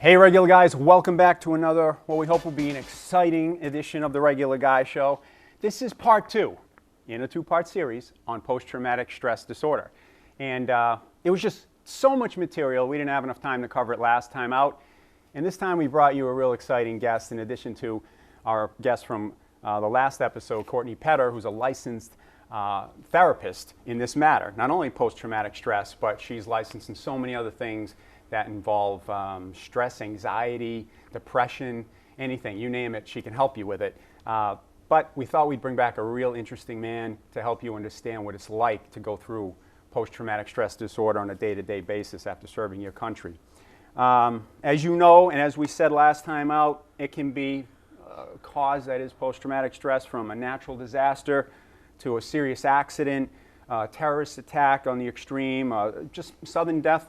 Hey Regular Guys, welcome back to another, what we hope will be an exciting edition of the Regular Guy Show. This is part 2 in a 2-part series on post-traumatic stress disorder. And it was just so much material, we didn't have enough time to cover it last time out. And this time we brought you a real exciting guest, in addition to our guest from the last episode, Courtney Petter, who's a licensed therapist in this matter. Not only post-traumatic stress, but she's licensed in so many other things that involve stress, anxiety, depression, anything, you name it, she can help you with it. But we thought we'd bring back a real interesting man to help you understand what it's like to go through post-traumatic stress disorder on a day-to-day basis after serving your country. As you know, and as we said last time out, it can be a cause that is post-traumatic stress, from a natural disaster to a serious accident, terrorist attack on the extreme, just sudden death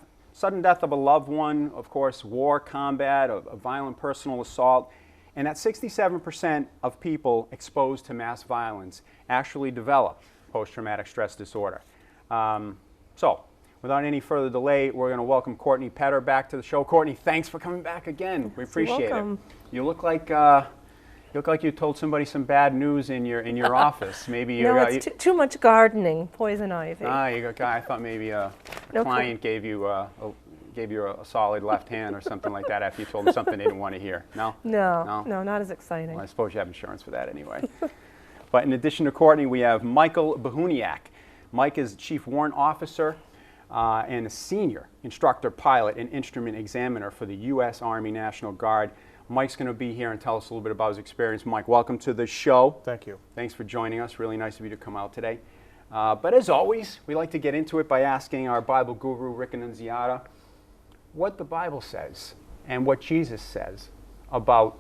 of a loved one, of course, war, combat, a violent personal assault, and that 67% of people exposed to mass violence actually develop post-traumatic stress disorder. So, without any further delay, we're going to welcome Courtney Petter back to the show. Courtney, thanks for coming back again. We appreciate it. You look like you told somebody some bad news in your office. Maybe you it's too much gardening, poison ivy. I thought maybe a client gave you a solid left hand or something like that after you told them something they didn't want to hear. No, not as exciting. Well, I suppose you have insurance for that anyway. But in addition to Courtney, we have Michael Bahuniak. Mike is Chief Warrant Officer and a Senior Instructor Pilot and Instrument Examiner for the U.S. Army National Guard. Mike's going to be here and tell us a little bit about his experience. Mike, welcome to the show. Thank you. Thanks for joining us. Really nice of you to come out today. But as always, we like to get into it by asking our Bible guru, Rick Annunziata, what the Bible says and what Jesus says about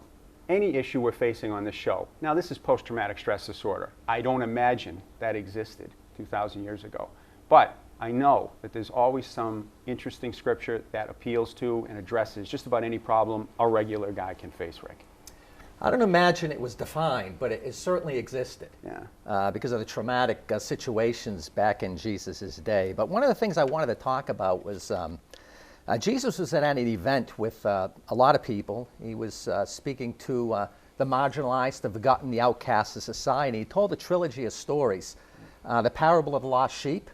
any issue we're facing on this show. Now, this is post-traumatic stress disorder. I don't imagine that existed 2,000 years ago. But I know that there's always some interesting scripture that appeals to and addresses just about any problem a regular guy can face, Rick. I don't imagine it was defined, but it certainly existed. Yeah. Because of the traumatic situations back in Jesus' day. But one of the things I wanted to talk about was Jesus was at an event with a lot of people. He was speaking to the marginalized, the forgotten, the outcasts of society. He told a trilogy of stories. The parable of the lost sheep,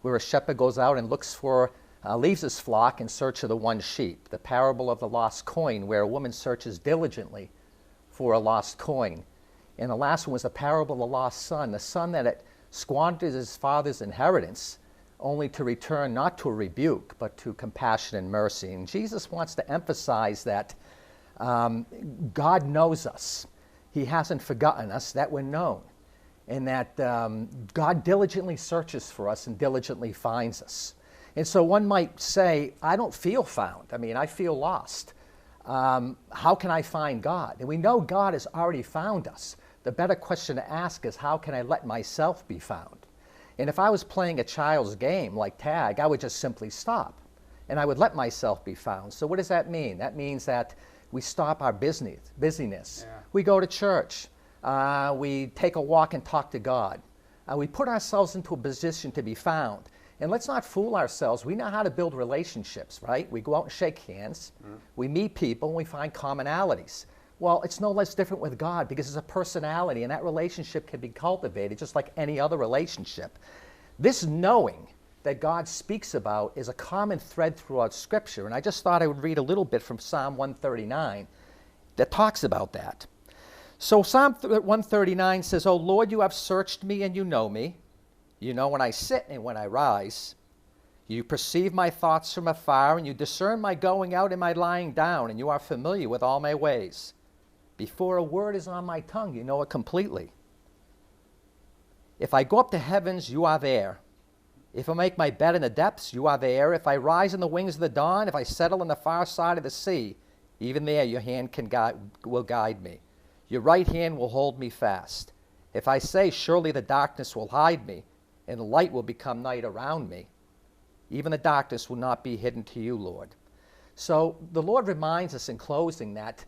where a shepherd goes out and leaves his flock in search of the one sheep. The parable of the lost coin, where a woman searches diligently for a lost coin. And the last one was the parable of the lost son, the son that had squandered his father's inheritance, only to return not to a rebuke, but to compassion and mercy. And Jesus wants to emphasize that God knows us. He hasn't forgotten us, that we're known. And that God diligently searches for us and diligently finds us. And so one might say, I don't feel found. I mean, I feel lost. How can I find God? And we know God has already found us. The better question to ask is, how can I let myself be found? And if I was playing a child's game like tag, I would just simply stop. And I would let myself be found. So what does that mean? That means that we stop our busyness. Yeah. We go to church. We take a walk and talk to God. We put ourselves into a position to be found. And let's not fool ourselves. We know how to build relationships, right? We go out and shake hands. We meet people and we find commonalities. Well, it's no less different with God, because it's a personality, and that relationship can be cultivated just like any other relationship. This knowing that God speaks about is a common thread throughout Scripture. And I just thought I would read a little bit from Psalm 139 that talks about that. So Psalm 139 says, "O Lord, you have searched me and you know me. You know when I sit and when I rise. You perceive my thoughts from afar, and you discern my going out and my lying down, and you are familiar with all my ways. Before a word is on my tongue, you know it completely. If I go up to heavens, you are there. If I make my bed in the depths, you are there. If I rise in the wings of the dawn, if I settle on the far side of the sea, even there your hand will guide me. Your right hand will hold me fast. If I say, surely the darkness will hide me, and the light will become night around me, even the darkness will not be hidden to you, Lord." So the Lord reminds us in closing that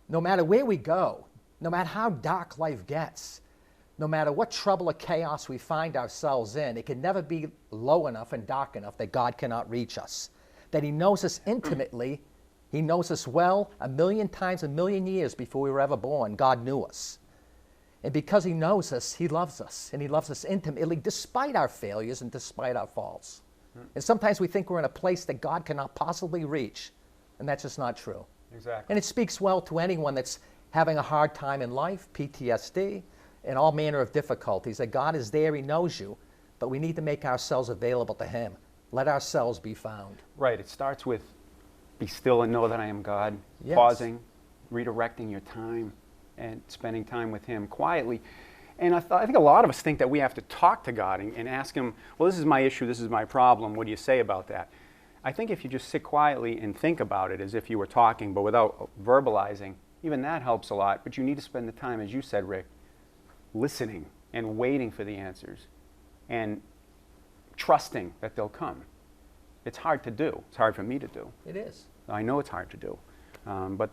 no matter where we go, no matter how dark life gets, no matter what trouble or chaos we find ourselves in, it can never be low enough and dark enough that God cannot reach us. That He knows us intimately He knows us well 1,000,000 times, 1,000,000 years before we were ever born. God knew us. And because he knows us, he loves us. And he loves us intimately despite our failures and despite our faults. And sometimes we think we're in a place that God cannot possibly reach. And that's just not true. Exactly. And it speaks well to anyone that's having a hard time in life, PTSD, and all manner of difficulties, that God is there, he knows you, but we need to make ourselves available to him. Let ourselves be found. Right. It starts with be still and know that I am God, Yes. pausing, redirecting your time, and spending time with him quietly. And I think a lot of us think that we have to talk to God and ask him, well, this is my issue, this is my problem, what do you say about that? I think if you just sit quietly and think about it as if you were talking, but without verbalizing, even that helps a lot. But you need to spend the time, as you said, Rick, listening and waiting for the answers and trusting that they'll come. It's hard to do. It's hard for me to do. It is. I know it's hard to do. But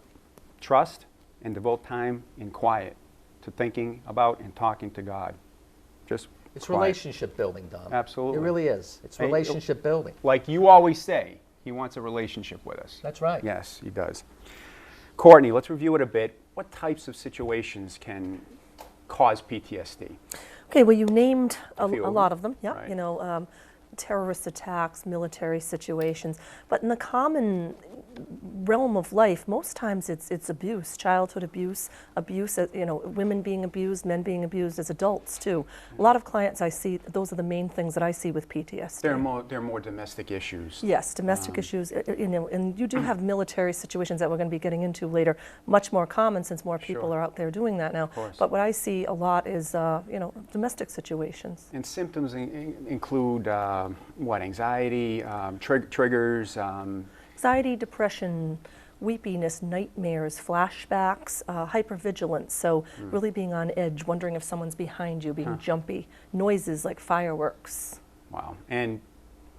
trust and devote time in quiet to thinking about and talking to God. Just It's quiet. relationship building, Dom. Absolutely. It really is. It's Hey, relationship building. Like you always say, he wants a relationship with us. That's right. Yes, he does. Courtney, let's review it a bit. What types of situations can cause PTSD? Okay, well, you named a few of lot them. of them. Yeah, Right. you know, terrorist attacks, military situations. But in the common realm of life, most times it's abuse, childhood abuse, you know, women being abused, men being abused as adults too. A lot of clients I see, those are the main things that I see with PTSD. They're more domestic issues. Yes, domestic issues, you know, and you do have military situations that we're going to be getting into later, much more common since more people Sure. are out there doing that now. course. But what I see a lot is, you know, domestic situations. And symptoms include what? Anxiety, triggers. Anxiety, depression, weepiness, nightmares, flashbacks, hypervigilance, so really being on edge, wondering if someone's behind you, being jumpy, noises like fireworks. Wow. And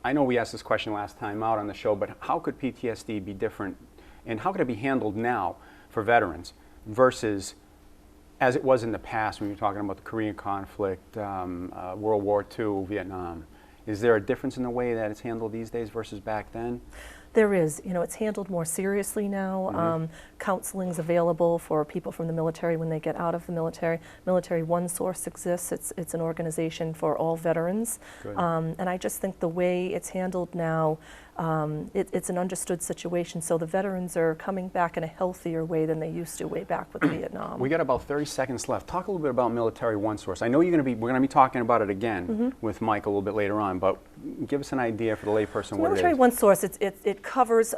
I know we asked this question last time out on the show, but how could PTSD be different, and how could it be handled now for veterans versus as it was in the past when you're talking about the Korean conflict, World War II, Vietnam? Is there a difference in the way that it's handled these days versus back then? There is, you know, it's handled more seriously now. Counseling's available for people from the military when they get out of the military. Military One Source exists. It's an organization for all veterans. And I just think the way it's handled now, it's an understood situation. So the veterans are coming back in a healthier way than they used to way back with Vietnam. We got about 30 seconds left. Talk a little bit about Military One Source. I know we're going to be talking about it again with Mike a little bit later on, but give us an idea for the layperson what it Military is. One Source, it covers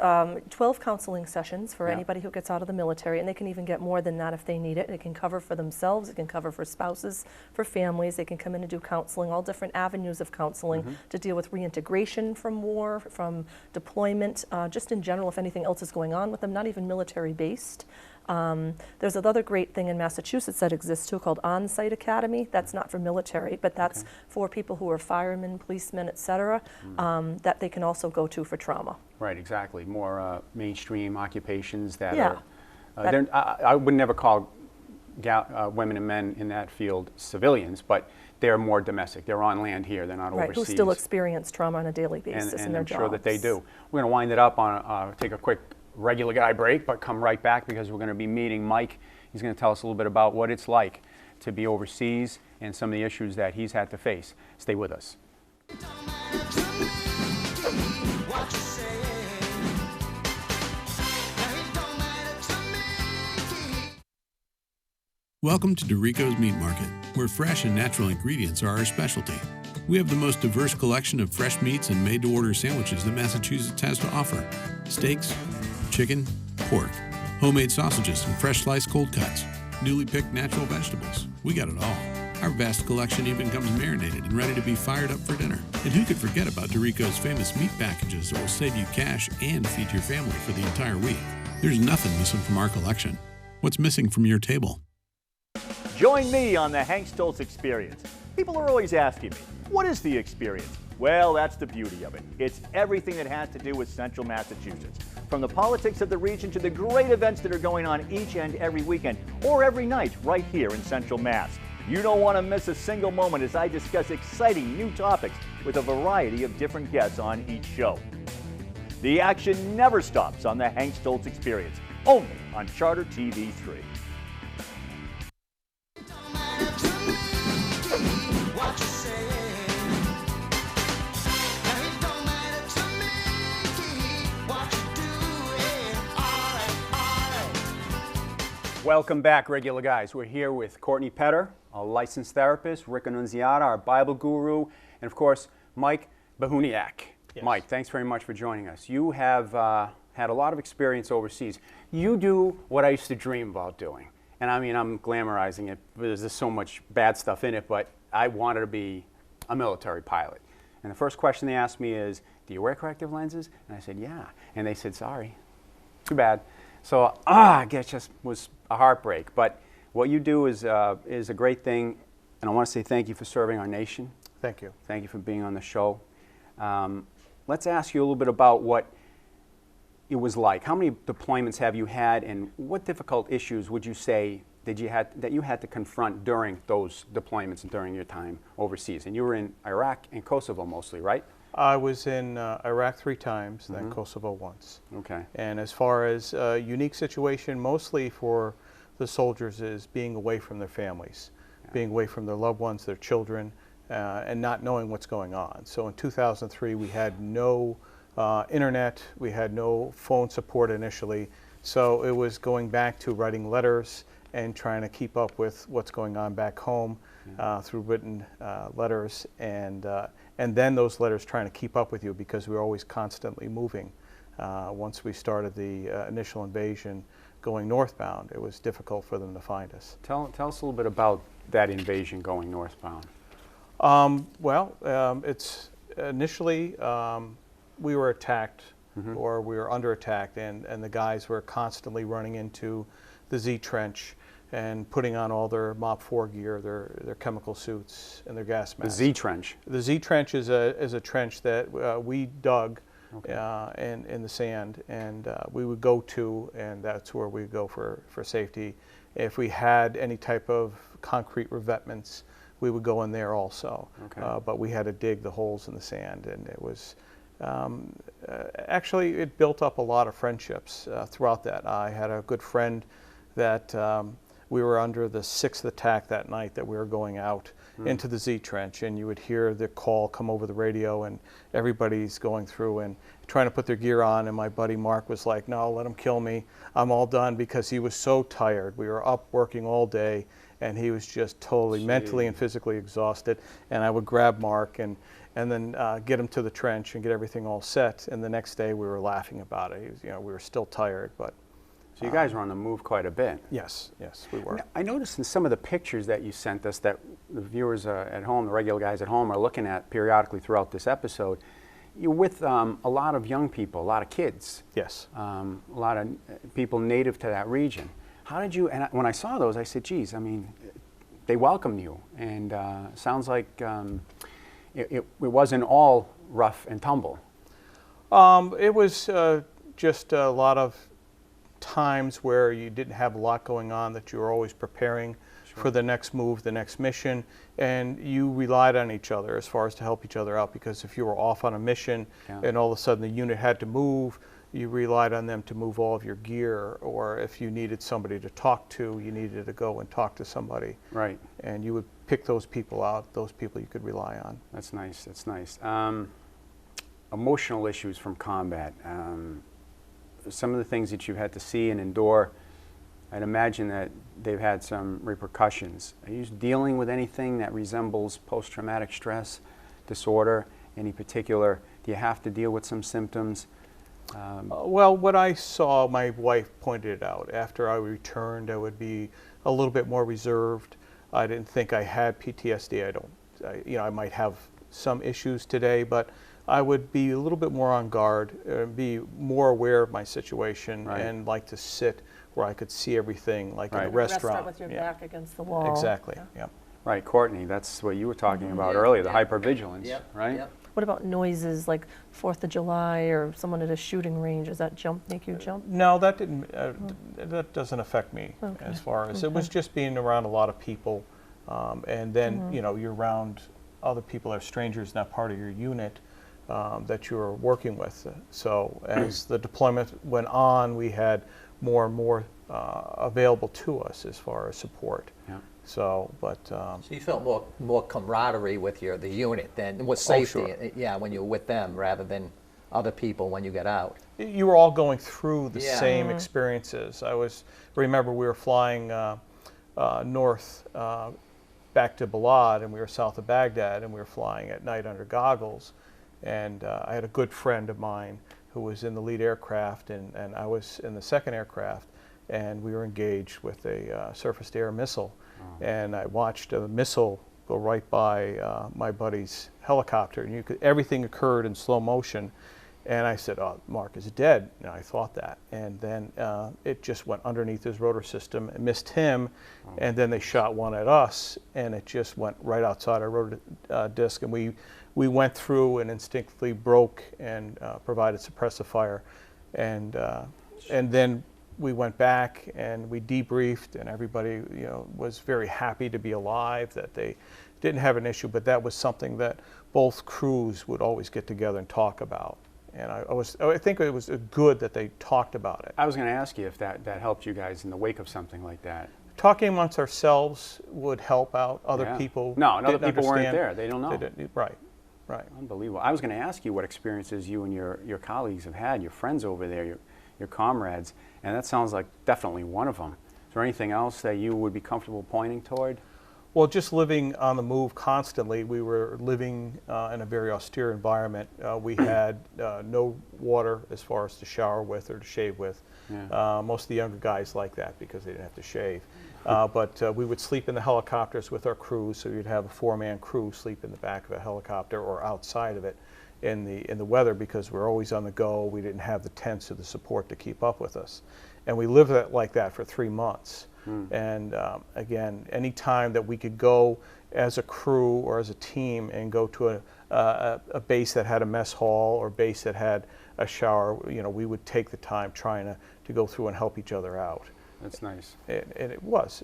12 counseling sessions for anybody who gets out of the military, and they can even get more than that if they need it. It can cover for themselves, it can cover for spouses, for families. They can come in and do counseling, all different avenues of counseling to deal with reintegration from war, from deployment, just in general if anything else is going on with them, not even military based. There's another great thing in Massachusetts that exists too called On-Site Academy. That's not for military, but that's for people who are firemen, policemen, et cetera, that they can also go to for trauma. Right, exactly. More mainstream occupations that Yeah. are, I would never call women and men in that field civilians, but they're more domestic. They're on land here, they're not Right, overseas. who still experience trauma on a daily basis in and their I'm sure that they jobs. do. We're going to wind it up on, take a quick regular guy break, but come right back because we're going to be meeting Mike. He's going to tell us a little bit about what it's like to be overseas and some of the issues that he's had to face. Stay with us. Welcome to Dorico's Meat Market, where fresh and natural ingredients are our specialty. We have the most diverse collection of fresh meats and made-to-order sandwiches that Massachusetts has to offer. Steaks, chicken, pork, homemade sausages and fresh sliced cold cuts, newly picked natural vegetables. We got it all. Our vast collection even comes marinated and ready to be fired up for dinner. And who could forget about Dorico's famous meat packages that will save you cash and feed your family for the entire week? There's nothing missing from our collection. What's missing from your table? Join me on the Hank Stoltz Experience. People are always asking me, what is the experience? Well, that's the beauty of it. It's everything that has to do with Central Massachusetts. From the politics of the region to the great events that are going on each and every weekend or every night right here in Central Mass. You don't want to miss a single moment as I discuss exciting new topics with a variety of different guests on each show. The action never stops on the Hank Stoltz Experience, only on Charter TV 3. Welcome back, regular guys. We're here with Courtney Petter, a licensed therapist, Rick Annunziata, our Bible guru, and of course, Mike Bahuniak. Yes. Mike, thanks very much for joining us. You have had a lot of experience overseas. You do what I used to dream about doing. And I mean, I'm glamorizing it, there's just so much bad stuff in it, but I wanted to be a military pilot. And the first question they asked me is, do you wear corrective lenses? And I said, yeah. And they said, sorry, too bad. So, I guess just was a heartbreak. But what you do is a great thing, and I want to say thank you for serving our nation. Thank you. Thank you for being on the show. Let's ask you a little bit about what it was like. How many deployments have you had, and what difficult issues would you say that you had to confront during those deployments and during your time overseas? And you were in Iraq and Kosovo mostly, right? I was in Iraq 3 times, then Kosovo once. Okay. And as far as a unique situation, mostly for the soldiers, is being away from their families, being away from their loved ones, their children, and not knowing what's going on. So in 2003, we had no internet, we had no phone support initially, so it was going back to writing letters and trying to keep up with what's going on back home through written letters, and then those letters trying to keep up with you, because we were always constantly moving. Once we started the initial invasion going northbound, it was difficult for them to find us. Tell us a little bit about that invasion going northbound. It's initially we were attacked, or we were under attack, and the guys were constantly running into the Z Trench and putting on all their MOP 4 gear, their chemical suits, and their gas masks. The Z Trench. The Z Trench is a trench that we dug in the sand, and we would go to, and that's where we would go for safety. If we had any type of concrete revetments, we would go in there also. Okay. But we had to dig the holes in the sand, and it was actually, it built up a lot of friendships throughout that. I had a good friend that we were under the 6th attack that night that we were going out into the Z Trench, and you would hear the call come over the radio, and everybody's going through and trying to put their gear on, and my buddy Mark was like, no, let him kill me, I'm all done, because he was so tired. We were up working all day, and he was just totally mentally and physically exhausted, and I would grab Mark and then get him to the trench and get everything all set, and the next day we were laughing about it. He was, we were still tired, but So you guys were on the move quite a bit. yes, we were. Now, I noticed in some of the pictures that you sent us that the viewers at home, the regular guys at home, are looking at periodically throughout this episode. You're with a lot of young people, a lot of kids. Yes. A lot of people native to that region. How did you, and when I saw those, I said, geez, I mean, they welcomed you, and sounds like it wasn't all rough and tumble. It was just a lot of times where you didn't have a lot going on, that you were always preparing for the next move, the next mission, and you relied on each other as far as to help each other out, because if you were off on a mission and all of a sudden the unit had to move, you relied on them to move all of your gear, or if you needed somebody to talk to, you needed to go and talk to somebody. Right. And you would pick those people out, those people you could rely on. That's nice, that's nice. Emotional issues from combat. Some of the things that you've had to see and endure, I'd imagine that they've had some repercussions. Are you dealing with anything that resembles post-traumatic stress disorder? Any particular, do you have to deal with some symptoms? Well, what I saw, my wife pointed it out. After I returned, I would be a little bit more reserved. I didn't think I had PTSD. I might have some issues today, but I would be a little bit more on guard, be more aware of my situation, and like to sit where I could see everything, like in a restaurant. with your back against the wall. Exactly, yeah. Right, Courtney, that's what you were talking about earlier, the hypervigilance, right? Yep. What about noises like 4th of July or someone at a shooting range? Does that make you jump? No, that didn't. That doesn't affect me as far as it was just being around a lot of people, and then you're around other people that are strangers, not part of your unit. that you were working with. So as the deployment went on, we had more and more available to us as far as support. Yeah. So, but So you felt more camaraderie with the unit than with safety, sure. yeah, when you were with them rather than other people when you get out. you were all going through the Yeah. same experiences. Remember we were flying north back to Balad, and we were south of Baghdad, and we were flying at night under goggles. And I had a good friend of mine who was in the lead aircraft, and I was in the second aircraft, and we were engaged with a surface-to-air missile. And I watched a missile go right by my buddy's helicopter, and everything occurred in slow motion. And I said, "Oh, Mark is dead." And I thought that. And then it just went underneath his rotor system and missed him. And then they shot one at us, and it just went right outside our rotor disc. And we went through and instinctively broke and provided suppressive fire. And then we went back and we debriefed, and everybody was very happy to be alive, that they didn't have an issue. But that was something that both crews would always get together and talk about. And I think it was good that they talked about it. I was going to ask you if that helped you guys in the wake of something like that. Talking amongst ourselves would help out. Other Yeah. people No, and other didn't people weren't understand. there. They don't know. Right. Unbelievable. I was going to ask you what experiences you and your colleagues have had, your friends over there, your comrades, and that sounds like definitely one of them. Is there anything else that you would be comfortable pointing toward? Well, just living on the move constantly. We were living in a very austere environment. We had no water as far as to shower with or to shave with. Yeah. Most of the younger guys like that because they didn't have to shave. But we would sleep in the helicopters with our crews, so you'd have a 4-man crew sleep in the back of a helicopter or outside of it in the weather, because we're always on the go. We didn't have the tents or the support to keep up with us. And we lived like that for 3 months. And again, any time that we could go as a crew or as a team and go to a base that had a mess hall or base that had a shower, we would take the time trying to go through and help each other out. That's nice. And it was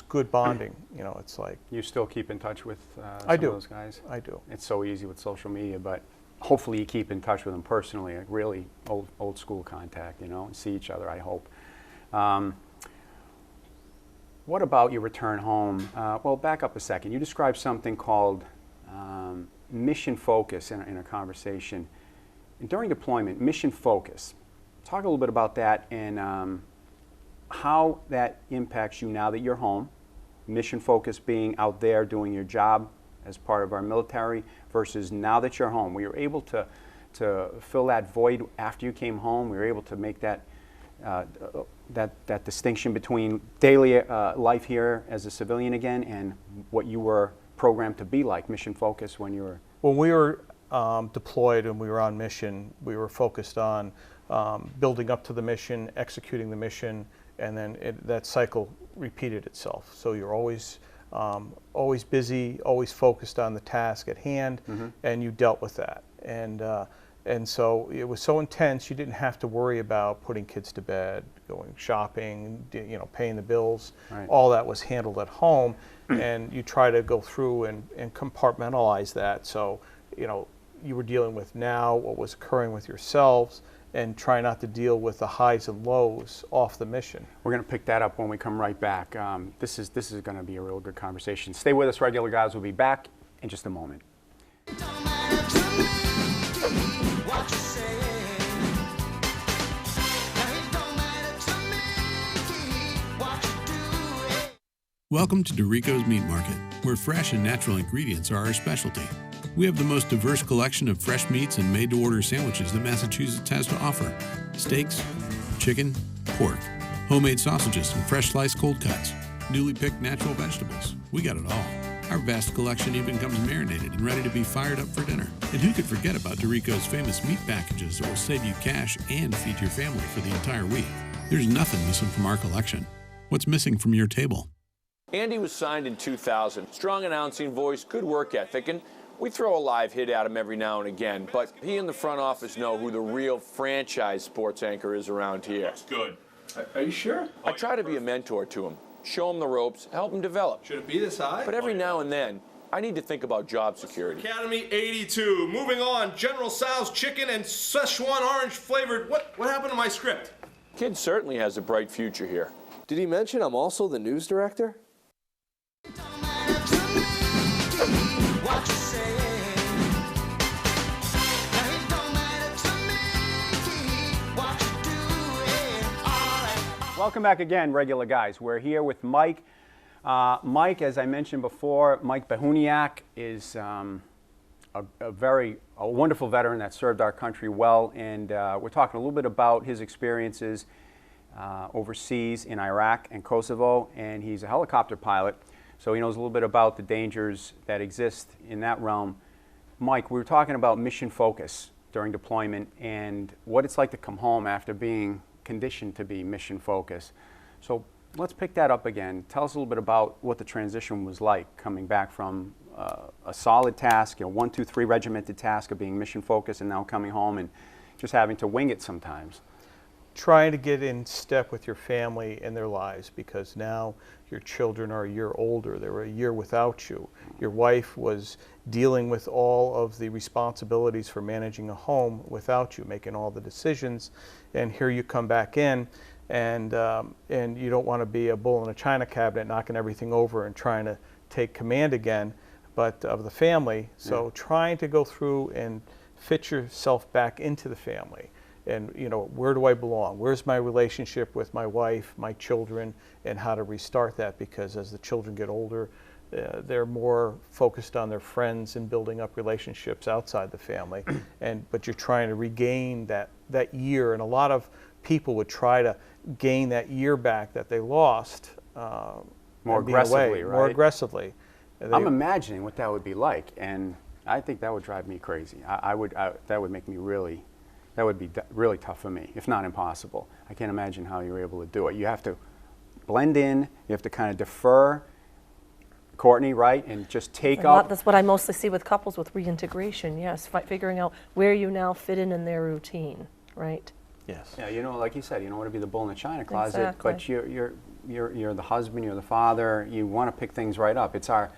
good bonding. It's like, You still keep in touch with some I do. of those guys? I do. It's so easy with social media, but hopefully you keep in touch with them personally, like really old school contact, and see each other, I hope. What about your return home? Well, back up a second. You described something called mission focus in a conversation. And during deployment, mission focus. Talk a little bit about that and how that impacts you now that you're home. Mission focus being out there doing your job as part of our military versus now that you're home. We were able to fill that void after you came home. We were able to make that that distinction between daily life here as a civilian again and what you were programmed to be like, mission focus when you were... When we were deployed and we were on mission, we were focused on building up to the mission, executing the mission, and then that cycle repeated itself. So you're always busy, always focused on the task at hand, and you dealt with that. And so it was so intense, you didn't have to worry about putting kids to bed, going shopping, paying the bills. Right. All that was handled at home, and you try to go through and compartmentalize that. So, you were dealing with now what was occurring with yourselves, and try not to deal with the highs and lows off the mission. We're going to pick that up when we come right back. This is going to be a real good conversation. Stay with us, regular guys. We'll be back in just a moment. Welcome to Dorico's Meat Market, where fresh and natural ingredients are our specialty. We have the most diverse collection of fresh meats and made-to-order sandwiches that Massachusetts has to offer. Steaks, chicken, pork, homemade sausages, and fresh sliced cold cuts. Newly picked natural vegetables. We got it all. Our vast collection even comes marinated and ready to be fired up for dinner. And who could forget about Dorico's famous meat packages that will save you cash and feed your family for the entire week? There's nothing missing from our collection. What's missing from your table? Andy was signed in 2000. Strong announcing voice, good work ethic, and we throw a live hit at him every now and again, but he and the front office know who the real franchise sports anchor is around here. That's good. Are you sure? I try to be a mentor to him, show him the ropes, help him develop. Should it be this high? But every now and then, I need to think about job security. Academy 82. Moving on. General Tso's chicken and Szechuan orange flavored. What happened to my script? Kid certainly has a bright future here. Did he mention I'm also the news director? Welcome back again, Regular Guys. We're here with Mike. Mike, as I mentioned before, Mike Behuniak is a wonderful veteran that served our country well, and we're talking a little bit about his experiences overseas in Iraq and Kosovo, and he's a helicopter pilot, so he knows a little bit about the dangers that exist in that realm. Mike, we were talking about mission focus during deployment and what it's like to come home after being conditioned to be mission focused. So let's pick that up again. Tell us a little bit about what the transition was like coming back from a solid task, 1, 2, 3 regimented task of being mission focused, and now coming home and just having to wing it sometimes. Trying to get in step with your family and their lives, because now your children are a year older. They were a year without you. Your wife was dealing with all of the responsibilities for managing a home without you, making all the decisions, and here you come back in, and you don't want to be a bull in a china cabinet knocking everything over and trying to take command again, but of the family. So trying to go through and fit yourself back into the family. And where do I belong? Where's my relationship with my wife, my children, and how to restart that? Because as the children get older, they're more focused on their friends and building up relationships outside the family. But you're trying to regain that year, and a lot of people would try to gain that year back that they lost. More aggressively, right? More aggressively. I'm imagining what that would be like, and I think that would drive me crazy. That would make me really. That would be really tough for me, if not impossible. I can't imagine how you're able to do it. You have to blend in, you have to kind of defer, Courtney, right? And just take up. That's what I mostly see with couples with reintegration, yes. Figuring out where you now fit in their routine, right? Yes. Yeah, like you said, you don't want to be the bull in the china closet, Exactly. but you're the husband, you're the father, you want to pick things right up. It's our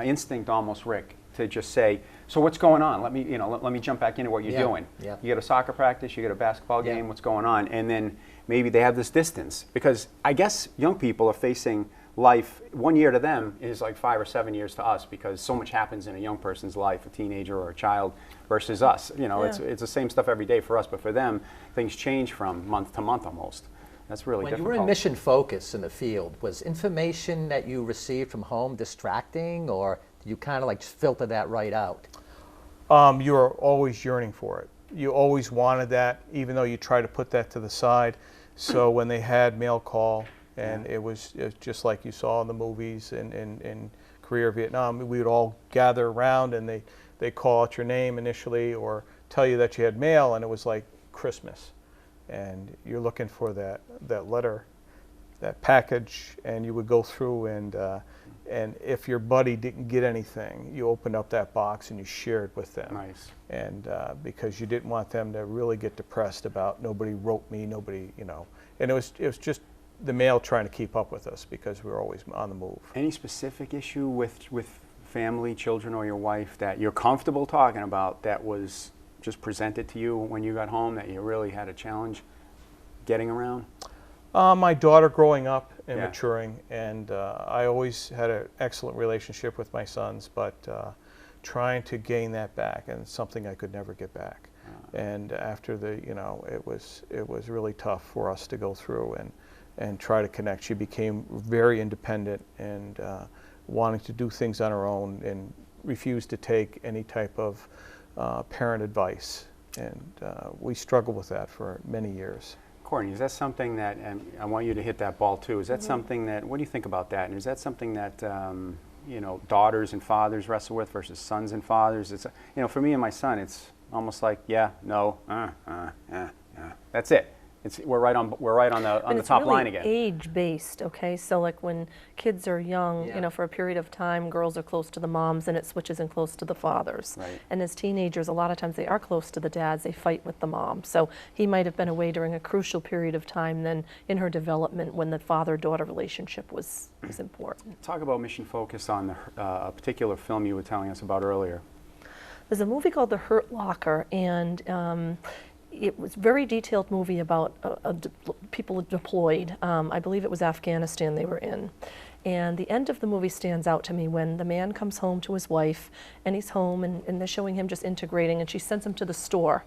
instinct almost, Rick, to just say, so what's going on? Let me jump back into what you're doing. Yeah. You get a soccer practice, you get a basketball game, what's going on? And then maybe they have this distance, because I guess young people are facing life. 1 year to them is like 5 or 7 years to us, because so much happens in a young person's life, a teenager or a child, versus us. It's the same stuff every day for us, but for them, things change from month to month almost. That's really difficult. When you were in mission focus in the field, was information that you received from home distracting, or did you kind of like filter that right out? You were always yearning for it. You always wanted that, even though you try to put that to the side. So when they had mail call, and it was just like you saw in the movies in Korea, Vietnam, we would all gather around, and they call out your name initially or tell you that you had mail, and it was like Christmas. And you're looking for that letter, that package, and you would go through, and if your buddy didn't get anything, you opened up that box and you shared with them. Nice. And because you didn't want them to really get depressed about nobody wrote me, nobody, and it was just the mail trying to keep up with us, because we were always on the move. Any specific issue with family, children, or your wife that you're comfortable talking about that was just presented to you when you got home that you really had a challenge getting around? My daughter growing up and maturing, and I always had an excellent relationship with my sons, but trying to gain that back, and it's something I could never get back. And after it was really tough for us to go through and try to connect. She became very independent and wanting to do things on her own, and refused to take any type of parent advice. And we struggled with that for many years. Courtney, is that something that, and I want you to hit that ball too, is that something that, what do you think about that? And is that something that, daughters and fathers wrestle with versus sons and fathers? It's, for me and my son, it's almost like, yeah, no, that's it. we're right on the top line again. It's really age-based, okay? So like when kids are young, you know, for a period of time, girls are close to the moms and it switches in close to the fathers. Right. And as teenagers, a lot of times they are close to the dads, they fight with the mom. So he might have been away during a crucial period of time then in her development when the father-daughter relationship was important. Talk about mission focus on a particular film you were telling us about earlier. There's a movie called The Hurt Locker, and it was a very detailed movie about people deployed. I believe it was Afghanistan they were in. And the end of the movie stands out to me when the man comes home to his wife, and he's home, and they're showing him just integrating, and she sends him to the store.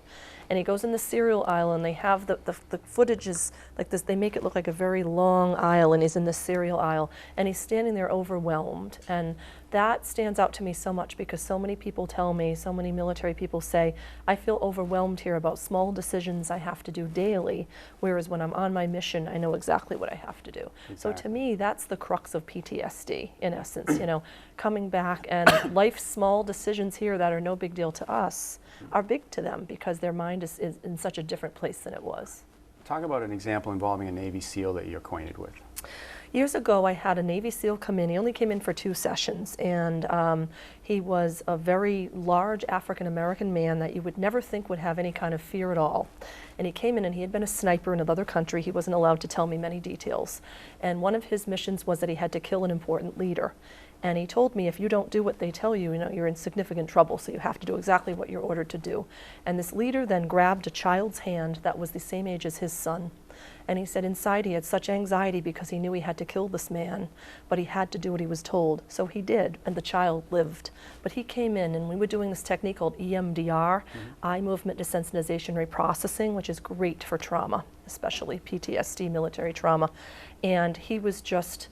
And he goes in the cereal aisle, and they have the footage is like this, they make it look like a very long aisle, and he's in the cereal aisle, and he's standing there overwhelmed. And that stands out to me so much because so many people tell me, so many military people say, I feel overwhelmed here about small decisions I have to do daily, whereas when I'm on my mission, I know exactly what I have to do. Exactly. So to me, that's the crux of PTSD, in essence, you know, coming back and life's small decisions here that are no big deal to us are big to them because their mind is in such a different place than it was. Talk about an example involving a Navy SEAL that you're acquainted with. Years ago, I had a Navy SEAL come in. He only came in for 2 sessions, and he was a very large African-American man that you would never think would have any kind of fear at all. And he came in, and he had been a sniper in another country. He wasn't allowed to tell me many details. And one of his missions was that he had to kill an important leader. And he told me, if you don't do what they tell you, you know, you're in significant trouble, so you have to do exactly what you're ordered to do. And this leader then grabbed a child's hand that was the same age as his son. And he said inside he had such anxiety because he knew he had to kill this man, but he had to do what he was told. So he did, and the child lived. But he came in, and we were doing this technique called EMDR, eye movement desensitization reprocessing, which is great for trauma, especially PTSD, military trauma. And he was just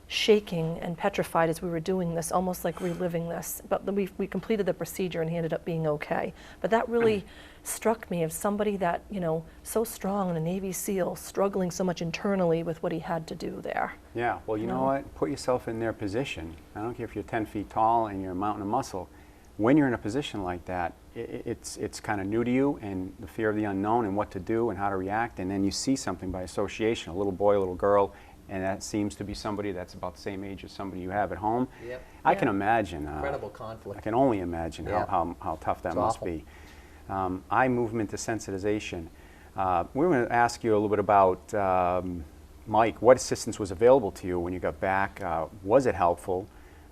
shaking and petrified as we were doing this, almost like reliving this. But then we completed the procedure and he ended up being okay. But that really struck me as somebody that, you know, so strong and a Navy SEAL, struggling so much internally with what he had to do there. Yeah, well, you know what? Put yourself in their position. I don't care if you're 10 feet tall and you're a mountain of muscle. When you're in a position like that, it's kind of new to you, and the fear of the unknown and what to do and how to react, and then you see something by association, a little boy, a little girl, and that seems to be somebody that's about the same age as somebody you have at home. Yep. I can imagine. Incredible conflict. I can only imagine Yeah. how tough that It's must awful. be. Eye movement desensitization. We're going to ask you a little bit about, Mike, what assistance was available to you when you got back? Was it helpful?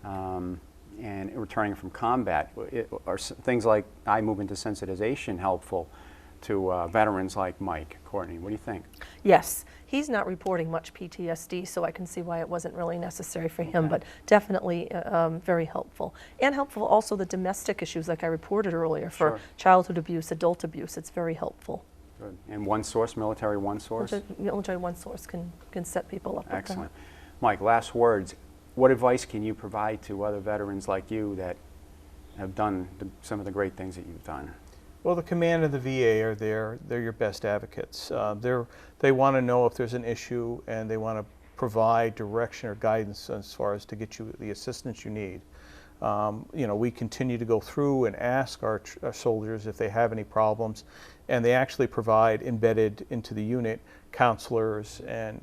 And returning from combat, are things like eye movement desensitization helpful to veterans like Mike? Courtney, what do you think? Yes, he's not reporting much PTSD, so I can see why it wasn't really necessary for him, but definitely very helpful. And helpful also the domestic issues like I reported earlier for childhood abuse, adult abuse. It's very helpful. Good. And one source, military one source? Military one source can set people up with that. Excellent. Mike, last words. What advice can you provide to other veterans like you that have done some of the great things that you've done? Well, the command and the VA are there. They're your best advocates. They want to know if there's an issue, and they want to provide direction or guidance as far as to get you the assistance you need. You know, we continue to go through and ask our soldiers if they have any problems, and they actually provide embedded into the unit counselors and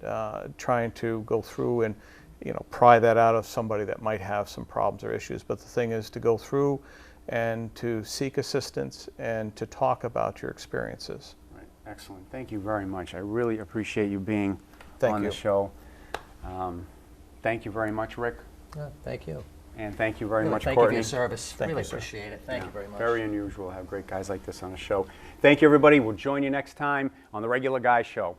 trying to go through and, you know, pry that out of somebody that might have some problems or issues. But the thing is to go through and to seek assistance and to talk about your experiences. Right. Excellent. Thank you very much. I really appreciate you being on the show. Thank you very much, Rick. Thank you. And thank you very much, thank Courtney. you for your service. Thank really you, sir. appreciate it. Thank you very much. Very unusual to have great guys like this on the show. Thank you, everybody. We'll join you next time on The Regular Guy Show.